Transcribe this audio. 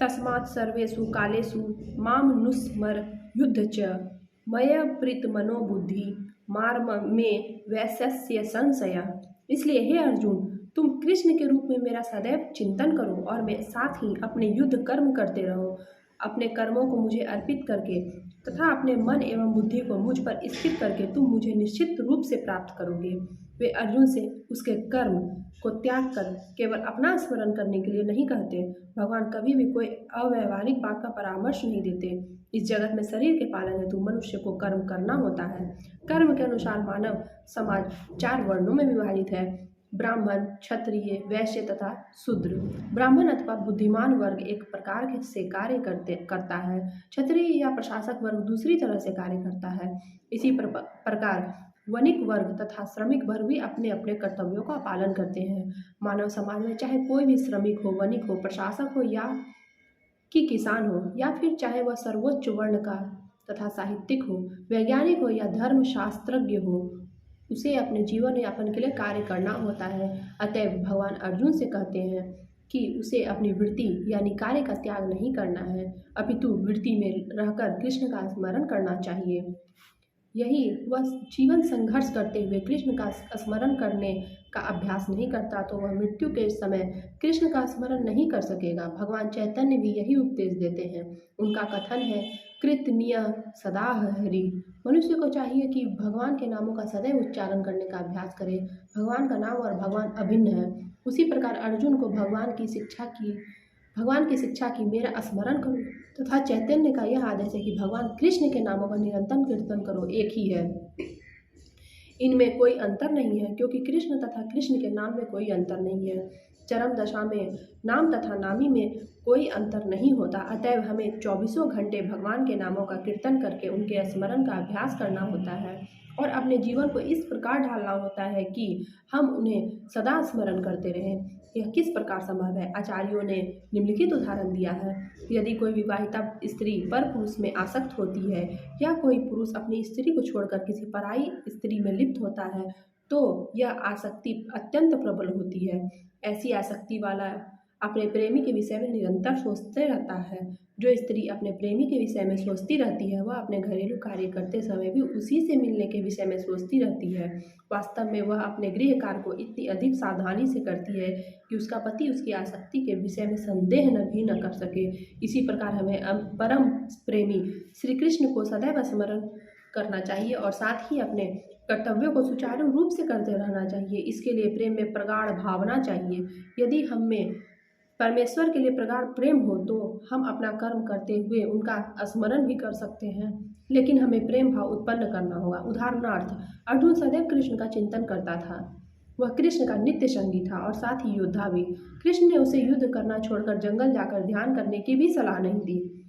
तस्मात् सर्वेषु कालेषु माम नुस्मर युद्ध च मय प्रीत मनोबुद्धि मार्म में वैश्य संशय। इसलिए हे अर्जुन, तुम कृष्ण के रूप में मेरा सदैव चिंतन करो और मैं साथ ही अपने युद्ध कर्म करते रहो, अपने कर्मों को मुझे अर्पित करके तथा अपने मन एवं बुद्धि को मुझ पर स्थिर करके तुम मुझे निश्चित रूप से प्राप्त करोगे। वे अर्जुन से उसके कर्म को त्याग कर केवल अपना स्मरण करने के लिए नहीं कहते। भगवान कभी भी कोई अव्यवहारिक बात का परामर्श नहीं देते। इस जगत में शरीर के पालन हेतु मनुष्य को कर्म करना होता है। कर्म के अनुसार मानव समाज 4 वर्णों में विभाजित है: ब्राह्मण, क्षत्रिय, वैश्य तथा शूद्र। ब्राह्मण अथवा बुद्धिमान वर्ग एक प्रकार से कार्य करता है, क्षत्रिय या प्रशासक वर्ग दूसरी तरह से कार्य करता है। इसी प्रकार वणिक वर्ग तथा श्रमिक वर्ग भी अपने अपने कर्तव्यों का पालन करते हैं। मानव समाज में चाहे कोई भी श्रमिक हो, वणिक हो, प्रशासक हो या कि किसान हो, या फिर चाहे वह सर्वोच्च वर्ण का तथा साहित्यिक हो, वैज्ञानिक हो या धर्म शास्त्रज्ञ हो, उसे अपने जीवन यापन के लिए कार्य करना होता है। अतएव भगवान अर्जुन से कहते हैं कि उसे अपनी वृत्ति यानी कार्य का त्याग नहीं करना है, अपितु वृत्ति में रहकर कृष्ण का स्मरण करना चाहिए। यही वह जीवन संघर्ष करते हुए कृष्ण का स्मरण करने का अभ्यास नहीं करता तो वह मृत्यु के समय कृष्ण का स्मरण नहीं कर सकेगा। भगवान चैतन्य भी यही उपदेश देते हैं। उनका कथन है, कृतनीय सदा हरि। मनुष्य को चाहिए कि भगवान के नामों का सदैव उच्चारण करने का अभ्यास करे। भगवान का नाम और भगवान अभिन्न है। उसी प्रकार अर्जुन को भगवान की शिक्षा की मेरा स्मरण करो तथा चैतन्य का यह आदेश है कि भगवान कृष्ण के नामों का निरंतर कीर्तन करो, एक ही है, इनमें कोई अंतर नहीं है, क्योंकि कृष्ण तथा कृष्ण के नाम में कोई अंतर नहीं है। चरम दशा में नाम तथा नामी में कोई अंतर नहीं होता। अतएव हमें 24 घंटे भगवान के नामों का कीर्तन करके उनके स्मरण का अभ्यास करना होता है और अपने जीवन को इस प्रकार ढालना होता है कि हम उन्हें सदा स्मरण करते रहें। यह किस प्रकार संभव है? आचार्यों ने निम्नलिखित उदाहरण दिया है। यदि कोई विवाहिता स्त्री पर पुरुष में आसक्त होती है या कोई पुरुष अपनी स्त्री को छोड़कर किसी पराई स्त्री में लिप्त होता है तो यह आसक्ति अत्यंत प्रबल होती है। ऐसी आसक्ति वाला अपने प्रेमी के विषय में निरंतर सोचते रहता है। जो स्त्री अपने प्रेमी के विषय में सोचती रहती है वह अपने घरेलू कार्य करते समय भी उसी से मिलने के विषय में सोचती रहती है। वास्तव में वह अपने गृह कार्य को इतनी अधिक सावधानी से करती है कि उसका पति उसकी आसक्ति के विषय में संदेह भी न कर सके। इसी प्रकार हमें परम प्रेमी श्री कृष्ण को सदैव स्मरण करना चाहिए और साथ ही अपने कर्तव्यों को सुचारू रूप से करते रहना चाहिए। इसके लिए प्रेम में प्रगाढ़ भावना चाहिए। यदि हम में परमेश्वर के लिए प्रगाढ़ प्रेम हो तो हम अपना कर्म करते हुए उनका स्मरण भी कर सकते हैं, लेकिन हमें प्रेम भाव उत्पन्न करना होगा। उदाहरणार्थ, अर्जुन सदैव कृष्ण का चिंतन करता था। वह कृष्ण का नित्य संगी था और साथ ही योद्धा भी। कृष्ण ने उसे युद्ध करना छोड़कर जंगल जाकर ध्यान करने की भी सलाह नहीं दी।